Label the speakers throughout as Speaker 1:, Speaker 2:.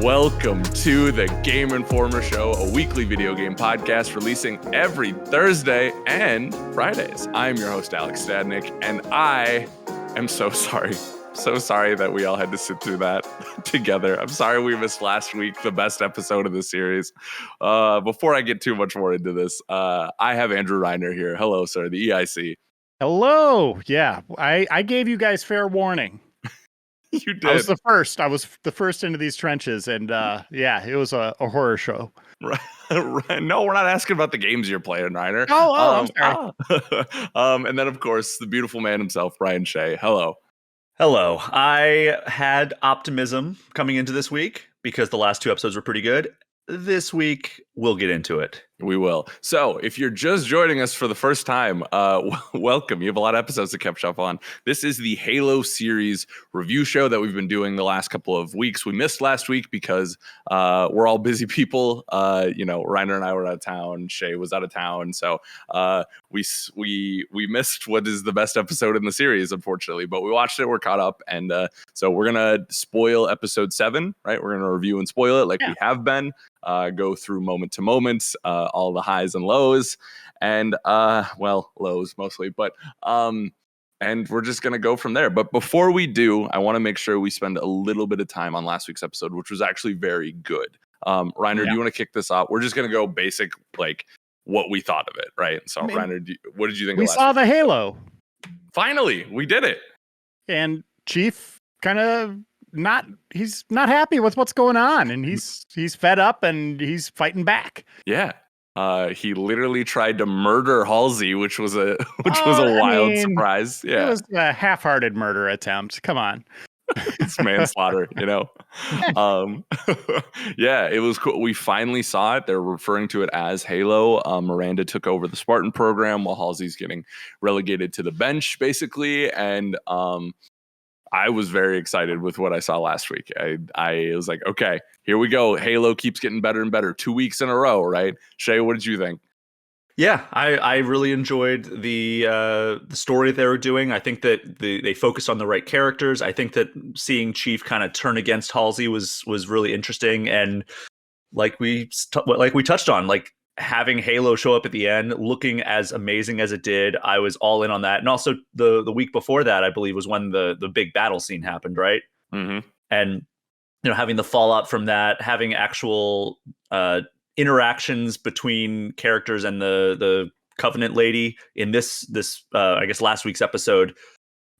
Speaker 1: Welcome to the Game Informer Show, a weekly video game podcast releasing every Thursday and Fridays. I'm your host, Alex Stadnick, and I am so sorry that we all had to sit through that together. I'm sorry we missed last week, the best episode of the series. Before I get too much more into this, I have Andrew Reiner here. Hello, sir, the EIC.
Speaker 2: Hello. Yeah, I gave you guys fair warning.
Speaker 1: You did.
Speaker 2: I was the first into these trenches, and yeah, it was a horror show.
Speaker 1: Right. No, we're not asking about the games you're playing, Reiner.
Speaker 2: I'm sorry.
Speaker 1: And then, of course, the beautiful man himself, Brian Shea. Hello.
Speaker 3: Hello. I had optimism coming into this week because the last two episodes were pretty good. This week, we'll get into it.
Speaker 1: We will. So if you're just joining us for the first time, welcome. You have a lot of episodes to catch up on. This is the Halo series review show that we've been doing the last couple of weeks. We missed last week because we're all busy people. Reiner and I were out of town. Shay was out of town. So we missed what is the best episode in the series, unfortunately. But we watched it. We're caught up. And so we're going to spoil episode 7, right? We're going to review and spoil it like we have been. Go through moment to moment, all the highs and lows, and lows mostly, but and we're just gonna go from there. But before we do, I want to make sure we spend a little bit of time on last week's episode, which was actually very good. Reiner, do you want to kick this off? We're just gonna go basic, like what we thought of it, right? So, Reiner, what did you think?
Speaker 2: We saw the Halo.
Speaker 1: Finally, we did it.
Speaker 2: And Chief kind of he's not happy with what's going on, and he's fed up and he's fighting back.
Speaker 1: Yeah. He literally tried to murder Halsey, which was a wild surprise. Yeah.
Speaker 2: It was a half-hearted murder attempt. Come on.
Speaker 1: It's manslaughter, Yeah, it was cool. We finally saw it. They're referring to it as Halo. Miranda took over the Spartan program while Halsey's getting relegated to the bench, basically. And I was very excited with what I saw last week. I was like, okay, here we go. Halo keeps getting better and better. 2 weeks in a row, right? Shay, what did you think?
Speaker 3: Yeah, I really enjoyed the story they were doing. I think that they focused on the right characters. I think that seeing Chief kind of turn against Halsey was really interesting. And like we touched on, like having Halo show up at the end, looking as amazing as it did, I was all in on that. And also the week before that, I believe, was when the big battle scene happened, right?
Speaker 1: Mm-hmm.
Speaker 3: And having the fallout from that, having actual interactions between characters and the Covenant lady in this I guess last week's episode.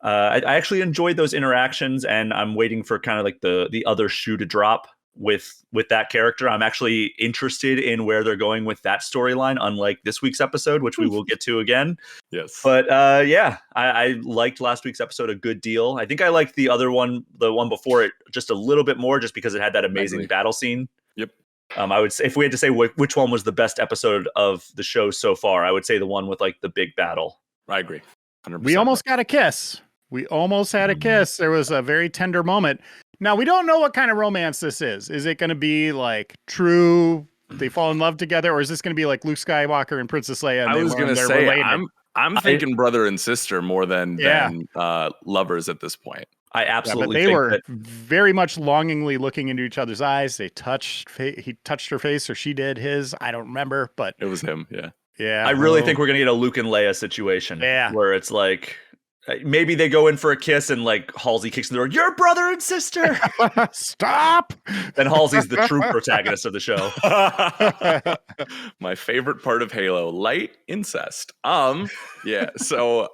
Speaker 3: I actually enjoyed those interactions, and I'm waiting for kind of like the other shoe to drop with that character. I'm actually interested in where they're going with that storyline, unlike this week's episode, which we will get to again.
Speaker 1: Yes.
Speaker 3: But I liked last week's episode a good deal. I think I liked the other one, the one before it, just a little bit more, just because it had that amazing battle scene.
Speaker 1: Yep.
Speaker 3: I would say, if we had to say which one was the best episode of the show so far, I would say the one with like the big battle.
Speaker 1: I agree. 100%.
Speaker 2: We almost got a kiss. We almost had a kiss. There was a very tender moment. Now, we don't know what kind of romance this is. Is it going to be like true, they fall in love together, or is this going to be like Luke Skywalker and Princess Leia? And
Speaker 1: I was going to say,
Speaker 2: related?
Speaker 1: I'm thinking brother and sister more than lovers at this point.
Speaker 3: I absolutely
Speaker 2: think they were very much longingly looking into each other's eyes. They he touched her face, or she did his. I don't remember, but
Speaker 1: it was him. Yeah.
Speaker 2: Yeah.
Speaker 3: I really think we're going to get a Luke and Leia situation.
Speaker 2: Yeah.
Speaker 3: Where it's like, maybe they go in for a kiss and like Halsey kicks in the door. You're brother and sister.
Speaker 2: Stop.
Speaker 3: Then Halsey's the true protagonist of the show.
Speaker 1: My favorite part of Halo, light incest. Yeah. So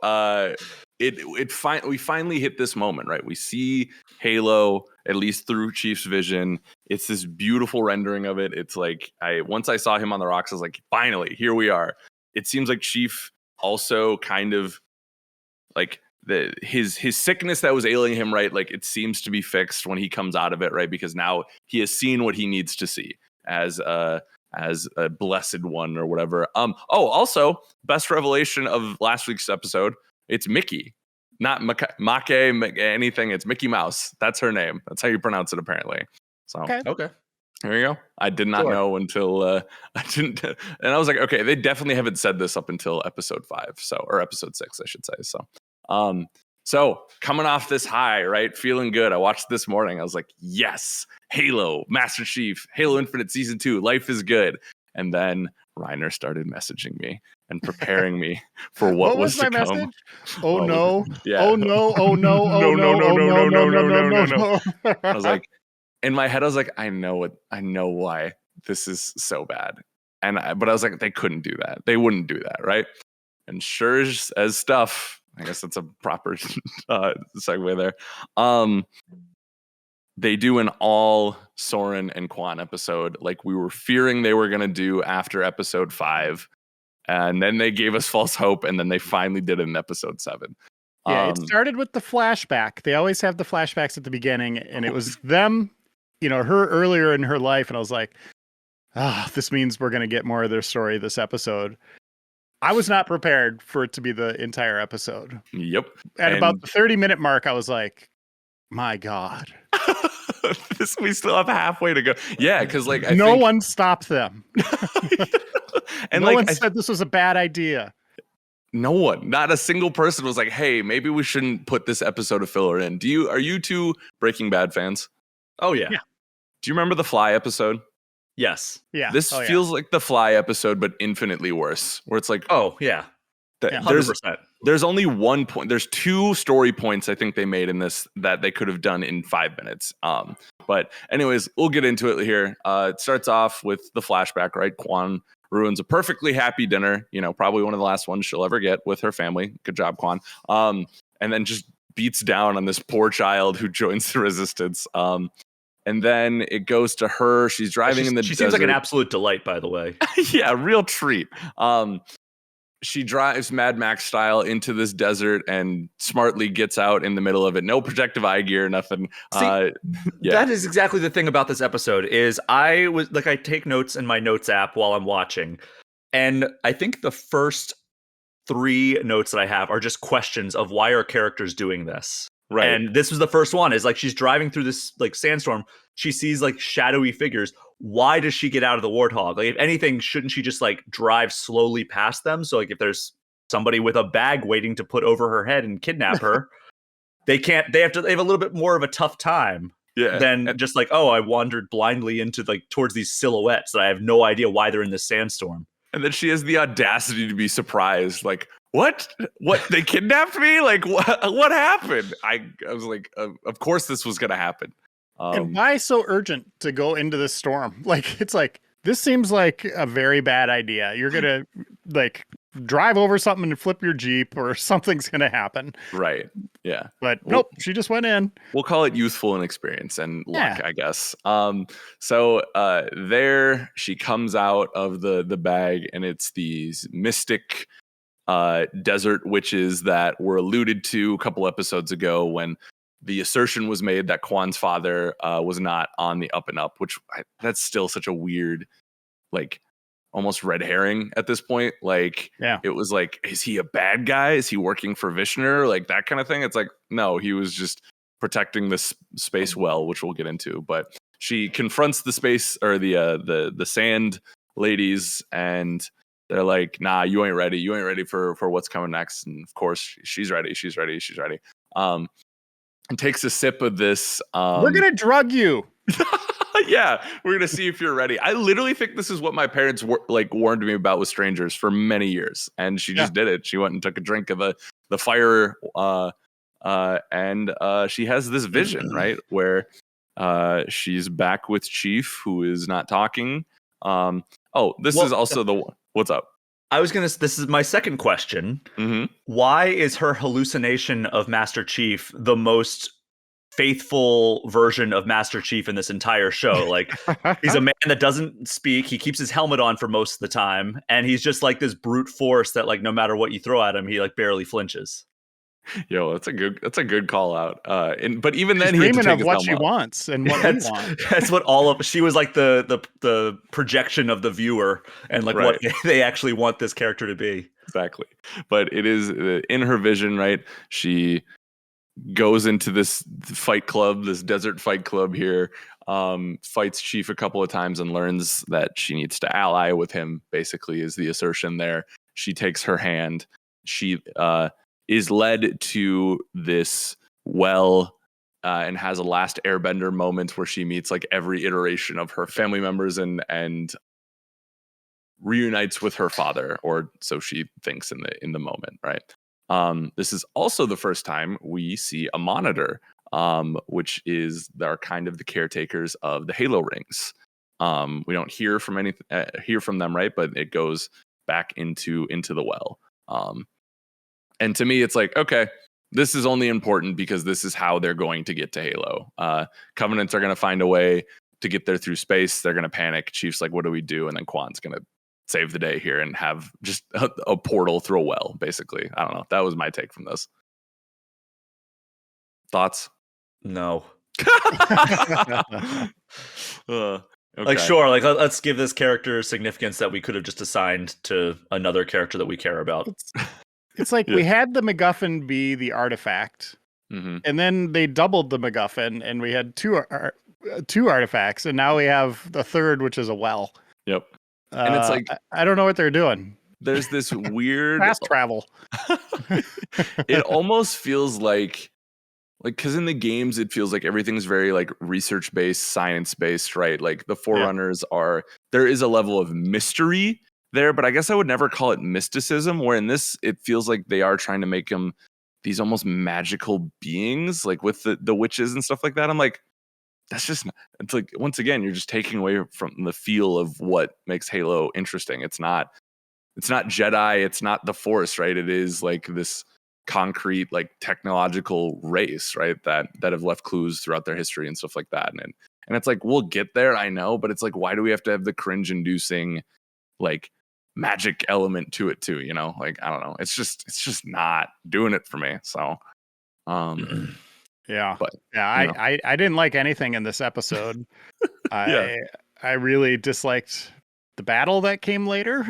Speaker 1: we finally hit this moment, right? We see Halo, at least through Chief's vision. It's this beautiful rendering of it. It's like once I saw him on the rocks, I was like, finally, here we are. It seems like Chief also kind of like his sickness that was ailing him, right? Like it seems to be fixed when he comes out of it, right? Because now he has seen what he needs to see as a blessed one or whatever. Also best revelation of last week's episode. It's Mickey, not Make anything. It's Mickey Mouse. That's her name. That's how you pronounce it, apparently. So
Speaker 3: okay.
Speaker 1: There you go. I did not know until I didn't, and I was like, okay, they definitely haven't said this up until episode 5, or episode 6, I should say. So, So coming off this high, right? Feeling good. I watched this morning. I was like, yes, Halo, Master Chief, Halo Infinite Season 2, life is good. And then Reiner started messaging me and preparing me for what was
Speaker 2: my
Speaker 1: to come.
Speaker 2: message? Oh no.
Speaker 1: Yeah.
Speaker 2: Oh no. Oh no. Oh
Speaker 1: No, no,
Speaker 2: no.
Speaker 1: no,
Speaker 2: Oh
Speaker 1: no,
Speaker 2: no.
Speaker 1: no,
Speaker 2: No.
Speaker 1: no,
Speaker 2: No.
Speaker 1: no,
Speaker 2: No.
Speaker 1: no,
Speaker 2: No.
Speaker 1: I was like, in my head, I was like, I know why this is so bad. But I was like, they couldn't do that. They wouldn't do that, right? And sure as stuff, I guess that's a proper segue there. They do an all Soren and Quan episode, like we were fearing they were going to do after episode 5. And then they gave us false hope, and then they finally did it in episode 7.
Speaker 2: Yeah, it started with the flashback. They always have the flashbacks at the beginning, and it was them, her earlier in her life, and I was like, this means we're going to get more of their story this episode. I was not prepared for it to be the entire episode.
Speaker 1: Yep.
Speaker 2: At about the 30-minute mark, I was like, my God.
Speaker 1: We still have halfway to go. Yeah, because like
Speaker 2: no one stopped them.
Speaker 1: And
Speaker 2: no one said this was a bad idea.
Speaker 1: No one, not a single person was like, hey, maybe we shouldn't put this episode of filler in. Are you two Breaking Bad fans?
Speaker 3: Oh, yeah.
Speaker 1: Do you remember the Fly episode?
Speaker 3: Yes.
Speaker 2: Yeah.
Speaker 1: This feels like the Fly episode, but infinitely worse, where it's like,
Speaker 3: oh, yeah.
Speaker 1: 100%. There's only one point. There's 2 story points I think they made in this that they could have done in 5 minutes. But anyways, we'll get into it here. It starts off with the flashback, right? Quan ruins a perfectly happy dinner, probably one of the last ones she'll ever get with her family. Good job, Quan. And then just beats down on this poor child who joins the resistance. And then it goes to her. She's driving in the desert.
Speaker 3: She seems like an absolute delight, by the way.
Speaker 1: Yeah, real treat. She drives Mad Max style into this desert and smartly gets out in the middle of it. No protective eye gear, nothing.
Speaker 3: That is exactly the thing about this episode is I take notes in my notes app while I'm watching. And I think the first 3 notes that I have are just questions of why are characters doing this? Right. And this was the first one is like, she's driving through this like sandstorm. She sees like shadowy figures. Why does she get out of the Warthog? Like, if anything, shouldn't she just like drive slowly past them? So like if there's somebody with a bag waiting to put over her head and kidnap her, they have a little bit more of a tough time than just like, I wandered blindly into like towards these silhouettes that I have no idea why they're in this sandstorm.
Speaker 1: And then she has the audacity to be surprised. Like, what? They kidnapped me? Like, what happened? I was like, of course this was going to happen.
Speaker 2: And why so urgent to go into this storm? Like, it's like, this seems like a very bad idea. You're going to like drive over something and flip your Jeep or something's going to happen.
Speaker 1: Right. Yeah.
Speaker 2: But nope, she just went in.
Speaker 1: We'll call it youthful inexperience and luck, I guess. So there she comes out of the bag, and it's these mystic desert witches that were alluded to a couple episodes ago when the assertion was made that Quan's father was not on the up and up, which that's still such a weird, like, almost red herring at this point. Like, it was like, is he a bad guy? Is he working for Vishnu? Like that kind of thing. It's like, no, he was just protecting this space well, which we'll get into. But she confronts the space or the sand ladies, and they're like, nah, you ain't ready. You ain't ready for what's coming next. And of course, she's ready. She's ready. She's ready. And takes a sip of this.
Speaker 2: We're gonna drug you.
Speaker 1: Yeah, we're gonna see if you're ready. I literally think this is what my parents warned me about with strangers for many years, and she just did it. She went and took a drink of the fire, and she has this vision, right, where she's back with Chief, who is not talking. This is also the one. What's up?
Speaker 3: This is my second question.
Speaker 1: Mm-hmm.
Speaker 3: Why is her hallucination of Master Chief the most faithful version of Master Chief in this entire show? Like, he's a man that doesn't speak. He keeps his helmet on for most of the time. And he's just like this brute force that, like, no matter what you throw at him, he like barely flinches.
Speaker 1: Yo, that's a good call out. But even
Speaker 2: She's
Speaker 1: then, he
Speaker 2: dreaming of what she wants and what we want.
Speaker 3: That's what she was like the projection of the viewer and like what they actually want this character to be.
Speaker 1: Exactly. But it is in her vision, right? She goes into this fight club, this desert fight club here, fights Chief a couple of times and learns that she needs to ally with him, basically, is the assertion there. She takes her hand. She is led to this well and has a last airbender moment where she meets like every iteration of her family members and reunites with her father, or so she thinks in the moment, right? This is also the first time we see a monitor, which is they're kind of the caretakers of the Halo rings. We don't hear from them, right? But it goes back into the well. And to me, it's like, okay, this is only important because this is how they're going to get to Halo. Covenants are going to find a way to get there through space. They're going to panic. Chief's like, what do we do? And then Quan's going to save the day here and have just a portal through a well, basically. I don't know. That was my take from this. Thoughts?
Speaker 3: No.
Speaker 1: Okay.
Speaker 3: Like, sure, like let's give this character significance that we could have just assigned to another character that we care about.
Speaker 2: It's like we had the MacGuffin be the artifact, and then they doubled the MacGuffin, and we had two artifacts, and now we have the third, which is a well.
Speaker 1: Yep. And it's like,
Speaker 2: I don't know what they're doing.
Speaker 1: There's this weird
Speaker 2: fast travel.
Speaker 1: It almost feels like because in the games it feels like everything's very like research based, science based, right? Like the Forerunners there is a level of mystery there, but I guess I would never call it mysticism, where in this it feels like they are trying to make them these almost magical beings, like with the witches and stuff like that. I'm like, that's just, it's like, once again, you're just taking away from the feel of what makes Halo interesting. It's not Jedi, it's not the Force, right? It is like this concrete, like technological race, right? That have left clues throughout their history and stuff like that. And it's like, we'll get there, I know, but it's like, why do we have to have the cringe inducing like magic element to it too? You know, like, I don't know. It's just not doing it for me. So,
Speaker 2: yeah,
Speaker 1: but
Speaker 2: I didn't like anything in this episode. I really disliked the battle that came later.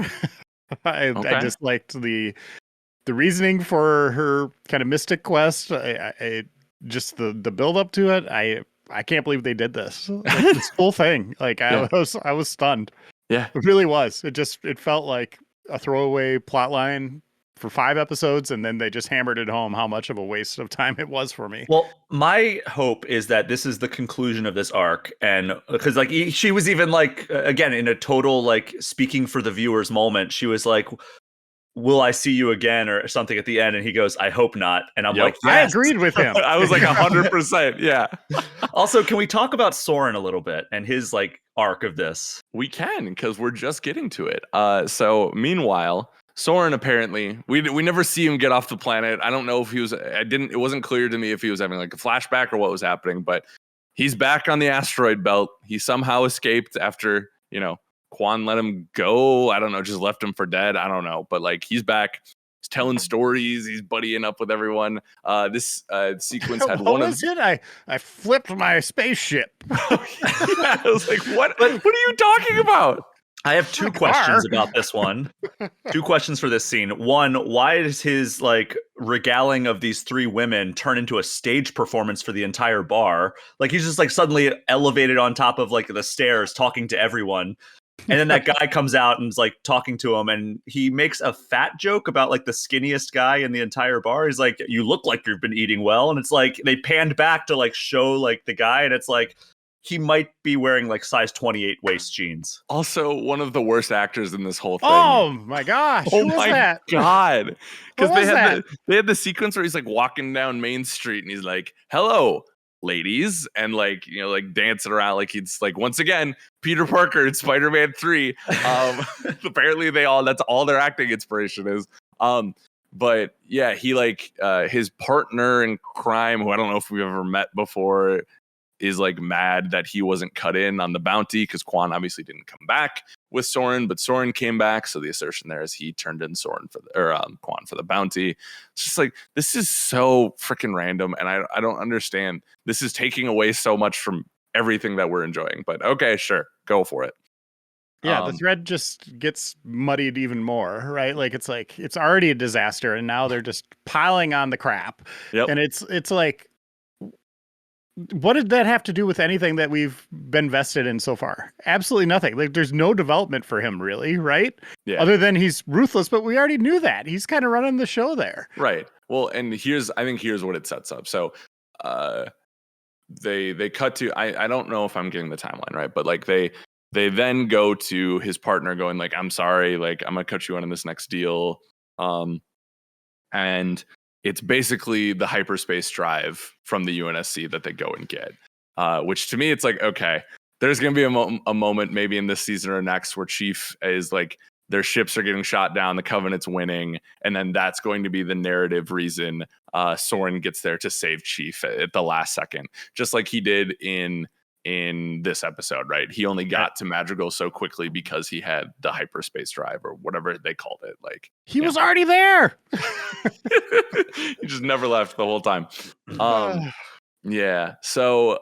Speaker 2: I disliked the reasoning for her kind of mystic quest. I just the build up to it. I can't believe they did this. Like, this whole thing. Like I was stunned.
Speaker 1: Yeah,
Speaker 2: it really was. It felt like a throwaway plot line for 5 episodes, and then they just hammered it home how much of a waste of time it was for me.
Speaker 3: Well, my hope is that this is the conclusion of this arc, and because like she was even like, again, in a total like speaking for the viewers moment, she was like, will I see you again or something at the end, and he goes, I hope not. And I'm like, yes.
Speaker 2: I agreed with him.
Speaker 1: I was like 100%. Yeah.
Speaker 3: Also, can we talk about Soren a little bit and his like arc of this?
Speaker 1: We can, because we're just getting to it. So meanwhile, Soren apparently we never see him get off the planet. I don't know if he was. It wasn't clear to me if he was having like a flashback or what was happening. But he's back on the asteroid belt. He somehow escaped after Quan let him go. I don't know, just left him for dead. I don't know, but like he's back. He's telling stories. He's buddying up with everyone. This sequence had
Speaker 2: what was it? I flipped my spaceship.
Speaker 1: I was like, what are you talking about?
Speaker 3: I have 2 questions about this one. 2 questions for this scene. One, why does his like regaling of these 3 women turn into a stage performance for the entire bar? Like he's just like suddenly elevated on top of like the stairs talking to everyone. And then that guy comes out and is like talking to him, and he makes a fat joke about like the skinniest guy in the entire bar. He's like, you look like you've been eating well. And it's like they panned back to like show like the guy, and it's like he might be wearing like size 28 waist jeans.
Speaker 1: Also, one of the worst actors in this whole thing.
Speaker 2: Oh my gosh.
Speaker 1: Oh my god. Because they had the sequence where he's like walking down Main Street and he's like, hello, ladies, and like like dancing around like he's like, once again, Peter Parker in Spider-Man 3. Apparently that's all their acting inspiration is. But yeah, he like his partner in crime, who I don't know if we've ever met before, is like mad that he wasn't cut in on the bounty because Quan obviously didn't come back with Soren, but Soren came back. So the assertion there is he turned in Soren Quan for the bounty. It's just like, this is so freaking random, and I don't understand. This is taking away so much from everything that we're enjoying. But okay, sure, go for it.
Speaker 2: Yeah, the thread just gets muddied even more, right? Like it's already a disaster, and now they're just piling on the crap.
Speaker 1: Yep.
Speaker 2: And it's like, what did that have to do with anything that we've been vested in so far? Absolutely nothing. Like, there's no development for him, really, right?
Speaker 1: Yeah.
Speaker 2: Other than he's ruthless, but we already knew that. He's kind of running the show there.
Speaker 1: Right. Well, and I think here's what it sets up. So, they cut to, I don't know if I'm getting the timeline right, but like they then go to his partner going like, I'm sorry, like I'm gonna cut you on in this next deal. And it's basically the hyperspace drive from the UNSC that they go and get, which to me, it's like, okay, there's going to be a moment maybe in this season or next where Chief is like, their ships are getting shot down, the Covenant's winning, and then that's going to be the narrative reason Soren gets there to save Chief at the last second, just like he did in this episode, right? He only got to Madrigal so quickly because he had the hyperspace drive or whatever they called it. Like
Speaker 2: he was already there.
Speaker 1: He just never left the whole time. Yeah. So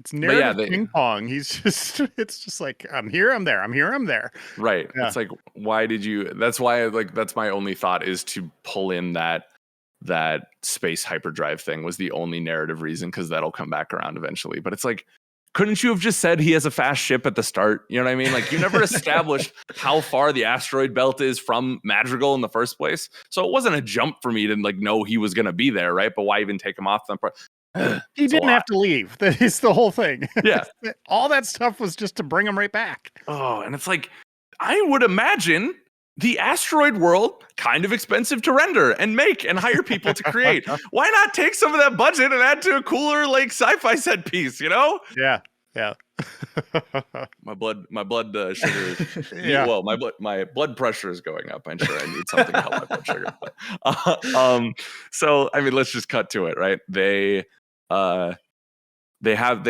Speaker 2: it's narrative ping pong. It's just like, I'm here, I'm there, I'm here, I'm there.
Speaker 1: Right. Yeah. It's like, why did you? That's why, like, that's my only thought is to pull in that space hyperdrive thing was the only narrative reason, because that'll come back around eventually. But it's like, couldn't you have just said he has a fast ship at the start? You know what I mean? Like, you never established how far the asteroid belt is from Madrigal in the first place. So it wasn't a jump for me to like know he was going to be there, right? But why even take him off them?
Speaker 2: He didn't have to leave. That is the whole thing.
Speaker 1: Yeah.
Speaker 2: All that stuff was just to bring him right back.
Speaker 1: Oh, and it's like, I would imagine the asteroid world kind of expensive to render and make and hire people to create. Why not take some of that budget and add to a cooler like sci-fi set piece, you know?
Speaker 2: Yeah.
Speaker 1: my blood sugar.
Speaker 2: Yeah.
Speaker 1: Well, my blood pressure is going up. I'm sure I need something to help my blood sugar. But, so I mean, let's just cut to it, right? They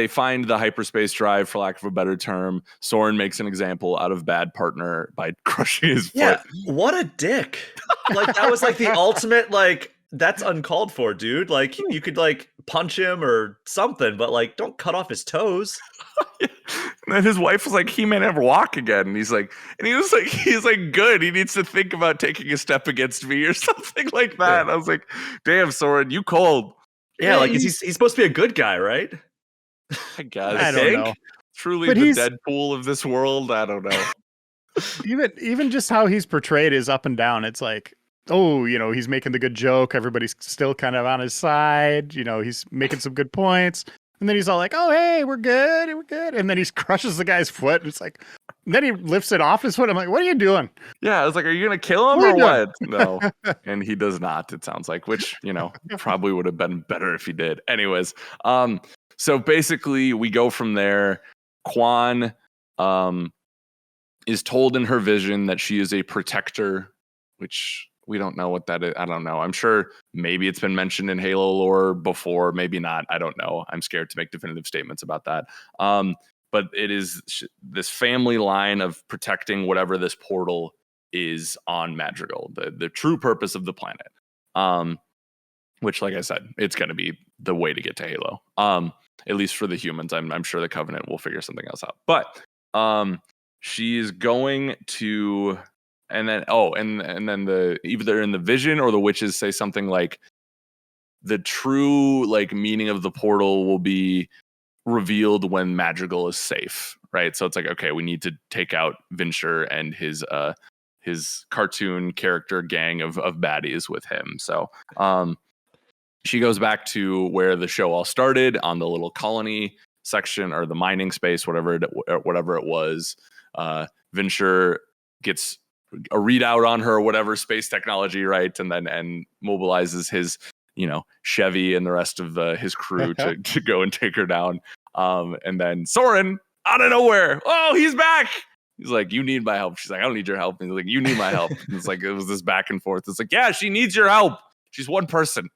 Speaker 1: find the hyperspace drive, for lack of a better term. Soren makes an example out of bad partner by crushing his foot.
Speaker 3: Yeah, what a dick. Like, that was like the ultimate, like, that's uncalled for, dude. Like, you could like punch him or something, but like, don't cut off his toes.
Speaker 1: And then his wife was like, he may never walk again. And he's like, good. He needs to think about taking a step against me or something like that. Yeah. And I was like, damn, Soren, you cold.
Speaker 3: Yeah, like, he's supposed to be a good guy, right?
Speaker 1: I guess.
Speaker 2: I don't know.
Speaker 1: Truly, but the Deadpool of this world. I don't know.
Speaker 2: even just how he's portrayed is up and down. It's like, oh, you know, he's making the good joke. Everybody's still kind of on his side. You know, he's making some good points. And then he's all like, oh, hey, we're good. And then he crushes the guy's foot. And it's like, and then he lifts it off his foot. I'm like, what are you doing?
Speaker 1: Yeah, I was like, are you going to kill him or what? No. And he does not, it sounds like, which, you know, probably would have been better if he did. Anyways, so basically we go from there. Kwan is told in her vision that she is a protector, which we don't know what that is. I don't know. I'm sure maybe it's been mentioned in Halo lore before, maybe not. I don't know. I'm scared to make definitive statements about that. But it is this family line of protecting whatever this portal is on Madrigal, the true purpose of the planet. Which, like I said, it's going to be the way to get to Halo. At least for the humans. I'm sure the Covenant will figure something else out. But she is going to, and then the either in the vision or the witches say something like the true like meaning of the portal will be revealed when Madrigal is safe, right? So it's like, okay, we need to take out Vinsher and his cartoon character gang of baddies with him. So she goes back to where the show all started, on the little colony section or the mining space, whatever it was. Vinsher gets a readout on her, whatever space technology, right? And mobilizes his, Chevy and the rest of his crew to go and take her down. And then Soren, out of nowhere, oh, he's back. He's like, you need my help. She's like, I don't need your help. And he's like, you need my help. And it's like, it was this back and forth. It's like, yeah, she needs your help. She's one person.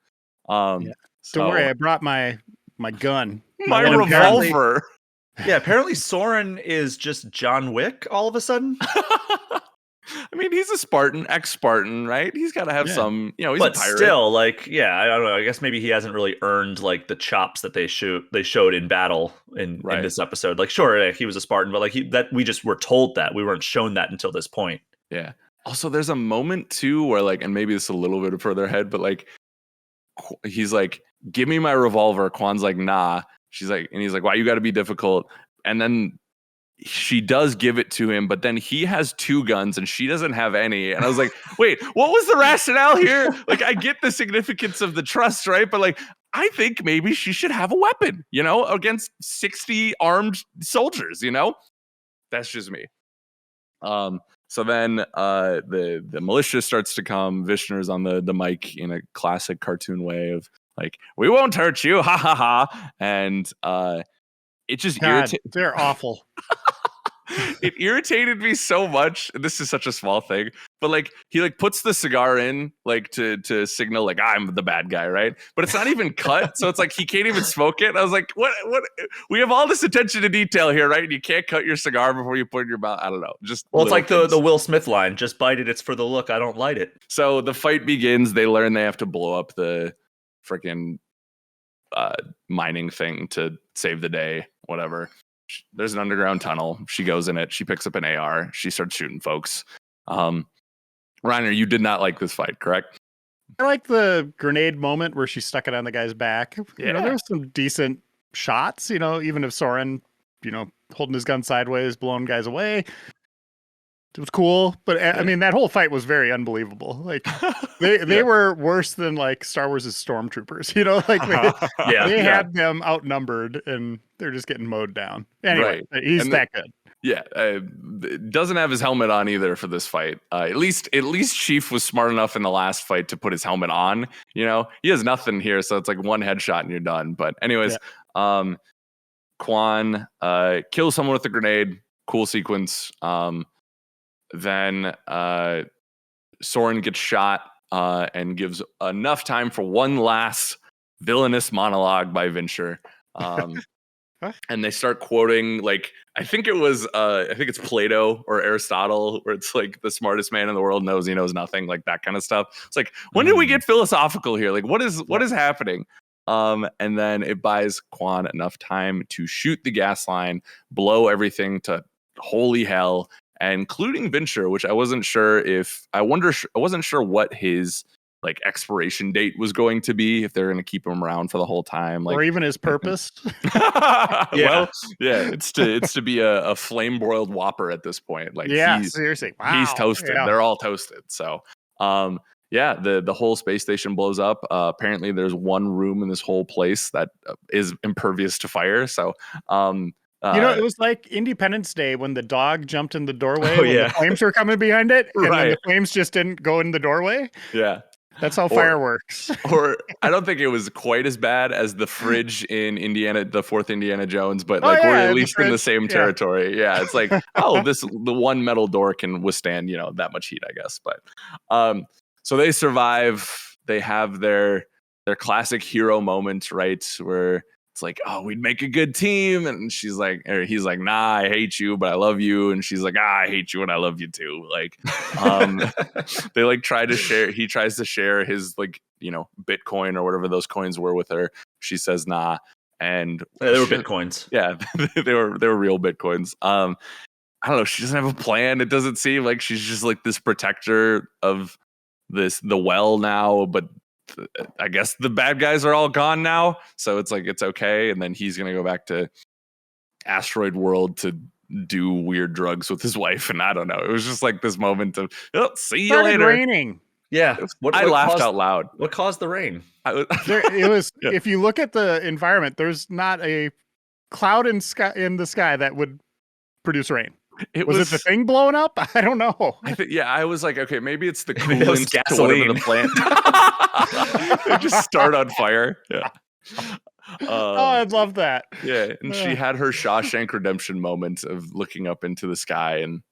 Speaker 2: Don't worry, I brought my gun.
Speaker 1: My revolver.
Speaker 3: Yeah, apparently Soren is just John Wick all of a sudden.
Speaker 1: I mean, he's a Spartan, ex-Spartan, right? He's got to have some, he's
Speaker 3: but
Speaker 1: a pirate.
Speaker 3: Still, like, yeah, I don't know. I guess maybe he hasn't really earned like the chops that they showed in battle in this episode. Like, sure, he was a Spartan, but like we just were told that. We weren't shown that until this point.
Speaker 1: Yeah. Also, there's a moment too where like, and maybe it's a little bit further ahead, but like, he's like, give me my revolver. Kwan's like, nah. She's like, and he's like, why you got to be difficult? And then she does give it to him, but then he has 2 guns and she doesn't have any. And I was like, wait, what was the rationale here? Like, I get the significance of the trust, right? But like, I think maybe she should have a weapon, you know, against 60 armed soldiers, you know? That's just me. So then the militia starts to come. Vishnu's on the mic in a classic cartoon way of like, we won't hurt you, ha ha ha. And it just irritates.
Speaker 2: They're awful.
Speaker 1: It irritated me so much. This is such a small thing, but like he like puts the cigar in like to signal like I'm the bad guy, right? But it's not even cut, so it's like he can't even smoke it. And I was like, what? We have all this attention to detail here, right? And you can't cut your cigar before you put it in your mouth. I don't know. Just
Speaker 3: well, it's like the Will Smith line: "Just bite it. It's for the look. I don't light it."
Speaker 1: So the fight begins. They learn they have to blow up the freaking mining thing to save the day. Whatever. There's an underground tunnel. She goes in it. She picks up an AR. She starts shooting folks. Reiner, you did not like this fight, correct?
Speaker 2: I like the grenade moment where she stuck it on the guy's back.
Speaker 1: Yeah.
Speaker 2: You know, there was some decent shots, you know, even if Soren, you know, holding his gun sideways, blowing guys away. It was cool. But I mean, that whole fight was very unbelievable. Like they were worse than like Star Wars' stormtroopers, you know, like they had them outnumbered and they're just getting mowed down. Anyway, he's that good.
Speaker 1: Yeah, doesn't have his helmet on either for this fight. At least Chief was smart enough in the last fight to put his helmet on. You know, he has nothing here, so it's like one headshot and you're done. But anyways, Kwan kills someone with a grenade. Cool sequence. Then Soren gets shot and gives enough time for one last villainous monologue by Vinsher. And they start quoting, like, I think it's Plato or Aristotle, where it's like the smartest man in the world knows he knows nothing, like that kind of stuff. It's like, when did we get philosophical here? Like, what is happening? And then it buys Kwan enough time to shoot the gas line, blow everything to holy hell, including Vinsher, which I wasn't sure what his like expiration date was going to be, if they're going to keep him around for the whole time, like,
Speaker 2: or even his purpose.
Speaker 1: Well, yeah, it's to be a flame broiled Whopper at this point. Like,
Speaker 2: seriously, wow.
Speaker 1: He's toasted. Yeah. They're all toasted. So, the whole space station blows up. Apparently, there's one room in this whole place that is impervious to fire. So,
Speaker 2: it was like Independence Day when the dog jumped in the doorway when the flames were coming behind it, and then the flames just didn't go in the doorway.
Speaker 1: Yeah.
Speaker 2: That's how fire works.
Speaker 1: Or I don't think it was quite as bad as the fridge in Indiana, the 4th Indiana Jones, but we're at least in the same territory. Yeah, it's like, the one metal door can withstand, that much heat, I guess. But so they survive. They have their classic hero moment, right? Where it's like, oh, we'd make a good team. And he's like, nah, I hate you, but I love you. And she's like, I hate you and I love you too. Like, they like he tries to share his like, Bitcoin or whatever those coins were with her. She says, nah. And
Speaker 3: they were Bitcoins.
Speaker 1: Yeah, they were real Bitcoins. I don't know. She doesn't have a plan. It doesn't seem like she's just like this protector of the well now, but I guess the bad guys are all gone now, so it's like it's okay. And then he's gonna go back to asteroid world to do weird drugs with his wife, and I don't know. It was just like this moment of see you later.
Speaker 2: Raining.
Speaker 1: Yeah, I laughed out loud.
Speaker 3: What caused the rain?
Speaker 2: It was. Yeah. If you look at the environment, there's not a cloud in the sky that would produce rain. Was it the thing blowing up? I don't know.
Speaker 1: I was like, okay, maybe it's the coolant to whatever the plant. They just start on fire. Yeah.
Speaker 2: I'd love that.
Speaker 1: Yeah, and she had her Shawshank Redemption moment of looking up into the sky and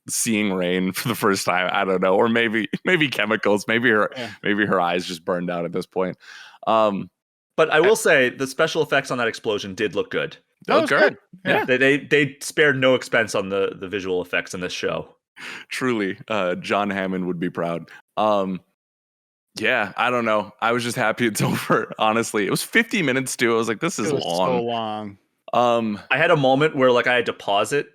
Speaker 1: seeing rain for the first time. I don't know, or maybe chemicals. Maybe her eyes just burned out at this point.
Speaker 3: But I will say the special effects on that explosion did look good.
Speaker 1: That was good.
Speaker 3: Yeah. They spared no expense on the visual effects in this show.
Speaker 1: Truly, John Hammond would be proud. Yeah, I don't know. I was just happy it's over. Honestly, it was 50 minutes too. I was like, this is long.
Speaker 2: So long.
Speaker 3: I had a moment where like I had to pause it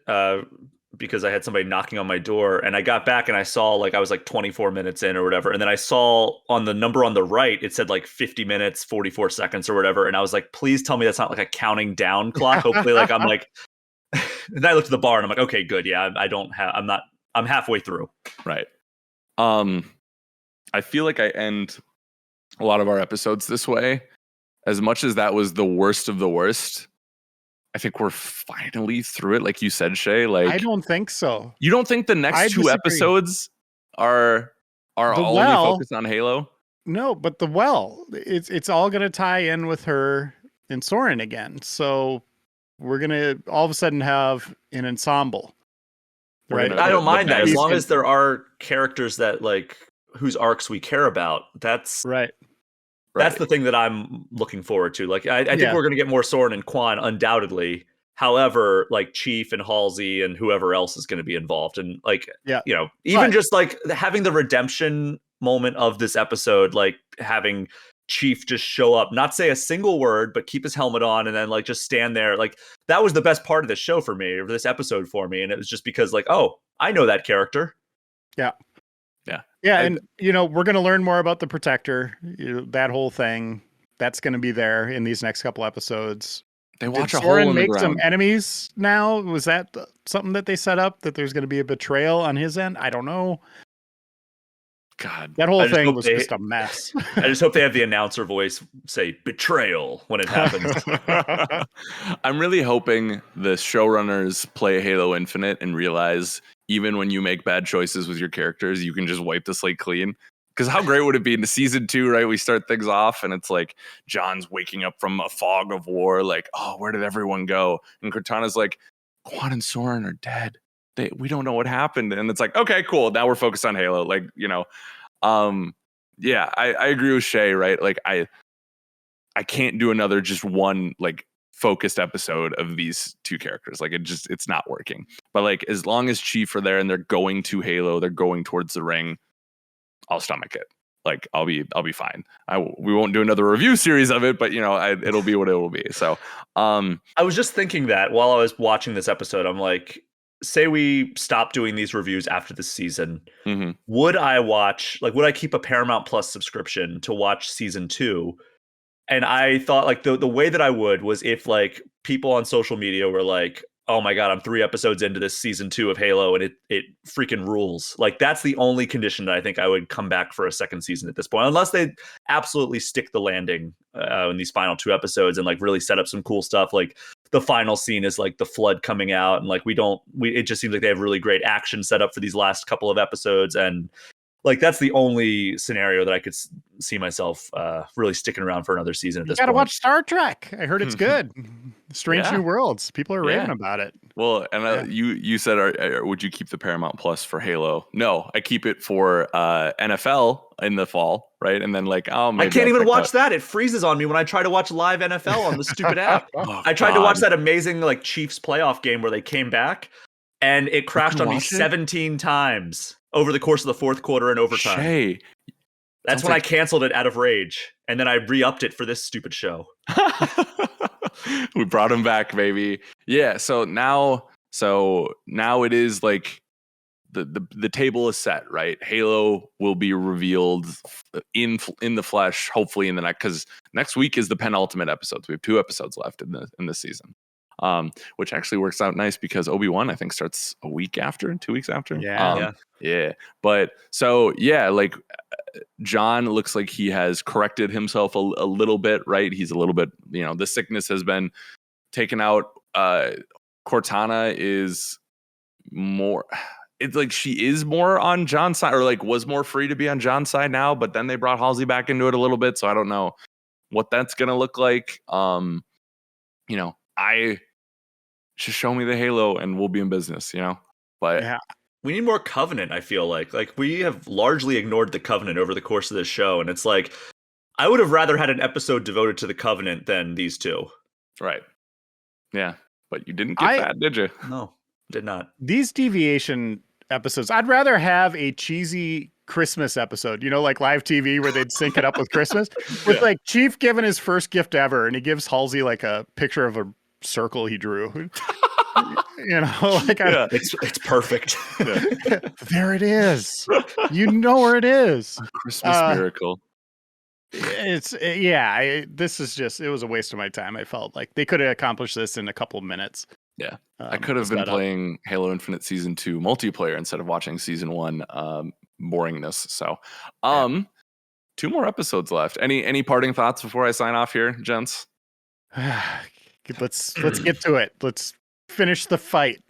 Speaker 3: because I had somebody knocking on my door, and I got back and I saw like I was like 24 minutes in or whatever, and then I saw on the number on the right it said like 50 minutes 44 seconds or whatever, and I was like, please tell me that's not like a counting down clock. Hopefully, like I'm like, and then I looked at the bar and I'm like, okay, good, yeah, I'm halfway through.
Speaker 1: Right. I feel like I end a lot of our episodes this way. As much as that was the worst of the worst, I think we're finally through it. Like you said, Shay, like
Speaker 2: I don't think so.
Speaker 1: you don't think the next
Speaker 2: I
Speaker 1: two
Speaker 2: disagree.
Speaker 1: episodes are only focused on Halo?
Speaker 2: No, but it's all going to tie in with her and Soren again. So we're going to all of a sudden have an ensemble. Right?
Speaker 3: I don't mind that as long
Speaker 2: band.
Speaker 3: as there are characters that like whose arcs we care about. That's
Speaker 2: right.
Speaker 3: That's the thing that I'm looking forward to. Like, I think we're going to get more Soren and Quan, undoubtedly. However, like Chief and Halsey and whoever else is going to be involved, and like, you know, even just like having the redemption moment of this episode, like having Chief just show up, not say a single word, but keep his helmet on, and then like just stand there. Like that was the best part of this show for me, or this episode for me, and it was just because like, oh, I know that character.
Speaker 2: Yeah, and you know, we're going to learn more about the Protector. That whole thing that's going to be there in these next couple episodes.
Speaker 1: They watch
Speaker 2: Did
Speaker 1: a hole
Speaker 2: Soren
Speaker 1: in the
Speaker 2: make
Speaker 1: ground.
Speaker 2: some enemies now? Was that something that they set up, that there's going to be a betrayal on his end? I don't know.
Speaker 1: God,
Speaker 2: that whole thing was just a mess.
Speaker 3: I just hope they have the announcer voice say betrayal when it happens.
Speaker 1: I'm really hoping the showrunners play Halo Infinite and realize even when you make bad choices with your characters, you can just wipe the slate clean. Because how great would it be in season 2, right? We start things off and it's like John's waking up from a fog of war. Like, oh, where did everyone go? And Cortana's like, Quan and Soren are dead. We don't know what happened. And it's like, okay, cool. Now we're focused on Halo. Like, you know, yeah, I agree with Shay, right? Like I can't do another just one like focused episode of these two characters. Like it's not working. But like as long as Chief are there and they're going to Halo, they're going towards the ring, I'll stomach it. Like I'll be fine. We won't do another review series of it, but you know, it'll be what it will be. So
Speaker 3: I was just thinking that while I was watching this episode, I'm like, say we stop doing these reviews after this season, would I keep a Paramount Plus subscription to watch season 2? And I thought like the way that I would was if like people on social media were like, oh my God, I'm 3 episodes into this season 2 of Halo and it freaking rules. Like that's the only condition that I think I would come back for a second season at this point, unless they absolutely stick the landing in these final 2 episodes and like really set up some cool stuff. Like the final scene is like the flood coming out and like it just seems like they have really great action set up for these last couple of episodes. And like that's the only scenario that I could see myself really sticking around for another season at this point.
Speaker 2: You gotta watch Star Trek. I heard it's good. Strange New Worlds. People are raving about it.
Speaker 1: Well, and you said, would you keep the Paramount Plus for Halo? No, I keep it for NFL in the fall, right? And then like, oh,
Speaker 3: I can't even watch that. It freezes on me when I try to watch live NFL on the stupid app. I tried to watch that amazing like Chiefs playoff game where they came back, and it crashed on me 17 times over the course of the 4th quarter and overtime.
Speaker 1: Shay,
Speaker 3: that's when I canceled it out of rage, and then I re-upped it for this stupid show.
Speaker 1: We brought him back, baby. Yeah. So now it is like the table is set, right? Halo will be revealed in the flesh, hopefully in the next, because next week is the penultimate episodes. We have 2 episodes left in this season. Which actually works out nice because Obi-Wan I think starts a week after, 2 weeks after. Yeah. But so yeah, like John looks like he has corrected himself a little bit, right? He's a little bit, you know, the sickness has been taken out. Cortana is more, it's like she is more on John's side, or like was more free to be on John's side now, but then they brought Halsey back into it a little bit, so I don't know what that's gonna look like. You know, just show me the Halo and we'll be in business, you know? But
Speaker 2: yeah,
Speaker 3: we need more Covenant, I feel like. Like we have largely ignored the Covenant over the course of this show. And it's like, I would have rather had an episode devoted to the Covenant than these 2.
Speaker 1: Right. Yeah. But you didn't get that, did you?
Speaker 3: No, did not.
Speaker 2: These deviation episodes, I'd rather have a cheesy Christmas episode, you know, like live TV where they'd sync it up with Christmas, with like Chief giving his first gift ever, and he gives Halsey like a picture of a circle he drew. You know, like
Speaker 1: Yeah.
Speaker 3: It's perfect.
Speaker 2: there it is. You know where it is.
Speaker 1: Christmas miracle.
Speaker 2: This is just, it was a waste of my time. I felt like they could have accomplished this in a couple of minutes.
Speaker 1: Yeah. I could have been playing Halo Infinite Season 2 multiplayer instead of watching Season 1 boringness. So, 2 more episodes left. Any parting thoughts before I sign off here, gents?
Speaker 2: Let's get to it. Let's finish the fight.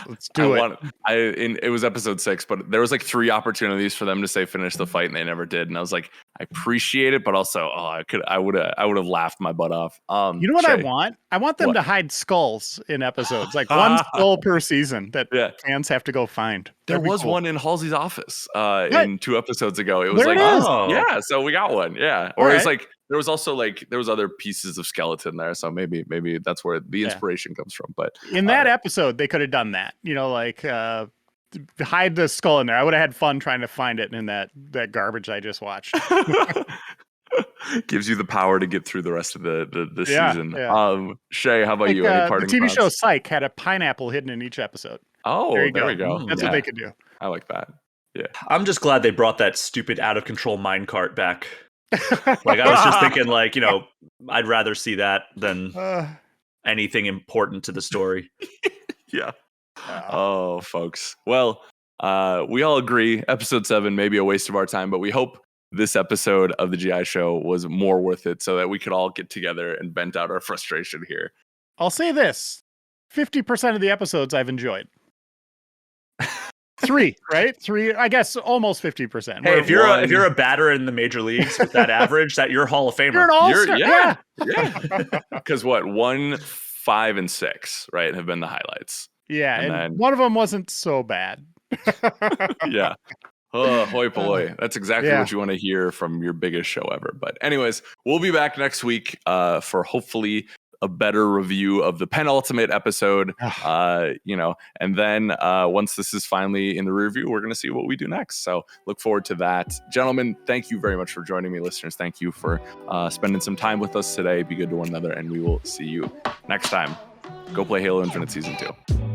Speaker 2: Let's do it.
Speaker 1: It was episode 6, but there was like 3 opportunities for them to say finish the fight, and they never did. And I was like, I appreciate it, but also, I would have laughed my butt off.
Speaker 2: You know what
Speaker 1: Shay,
Speaker 2: I want? I want them to hide skulls in episodes, like one skull per season that fans have to go find.
Speaker 1: There was one in Halsey's office in 2 episodes ago. It was yeah, so we got one, yeah. Or it's like there was also like there was other pieces of skeleton there, so maybe that's where the inspiration comes from. But
Speaker 2: in that episode, they could have done that. You know, like hide the skull in there. I would have had fun trying to find it in that garbage I just watched.
Speaker 1: Gives you the power to get through the rest of the season.
Speaker 2: Yeah.
Speaker 1: Shay, how about you? Any parting
Speaker 2: the TV
Speaker 1: thoughts?
Speaker 2: show Psych had a pineapple hidden in each episode.
Speaker 1: Oh, there we go.
Speaker 2: That's what they could do.
Speaker 1: I like that. Yeah.
Speaker 3: I'm just glad they brought that stupid out of control minecart back. Like I was just thinking, like, you know, I'd rather see that than anything important to the story.
Speaker 1: Yeah. Oh, folks. Well, we all agree episode 7 may be a waste of our time, but we hope this episode of the GI Show was more worth it so that we could all get together and vent out our frustration here.
Speaker 2: I'll say this. 50% of the episodes I've enjoyed. 3, right? 3, I guess almost 50%.
Speaker 3: Hey, if you're a batter in the major leagues with that average, that you're Hall of Famer.
Speaker 2: You're an all-star.
Speaker 1: Yeah. Because 1, 5, and 6, right, have been the highlights.
Speaker 2: Yeah, and then one of them wasn't so bad.
Speaker 1: Yeah. Oh, hoi polloi. That's exactly what you want to hear from your biggest show ever. But anyways, we'll be back next week for hopefully a better review of the penultimate episode, you know, and then once this is finally in the review, we're going to see what we do next. So look forward to that. Gentlemen, thank you very much for joining me. Listeners, thank you for spending some time with us today. Be good to one another, and we will see you next time. Go play Halo Infinite Season 2.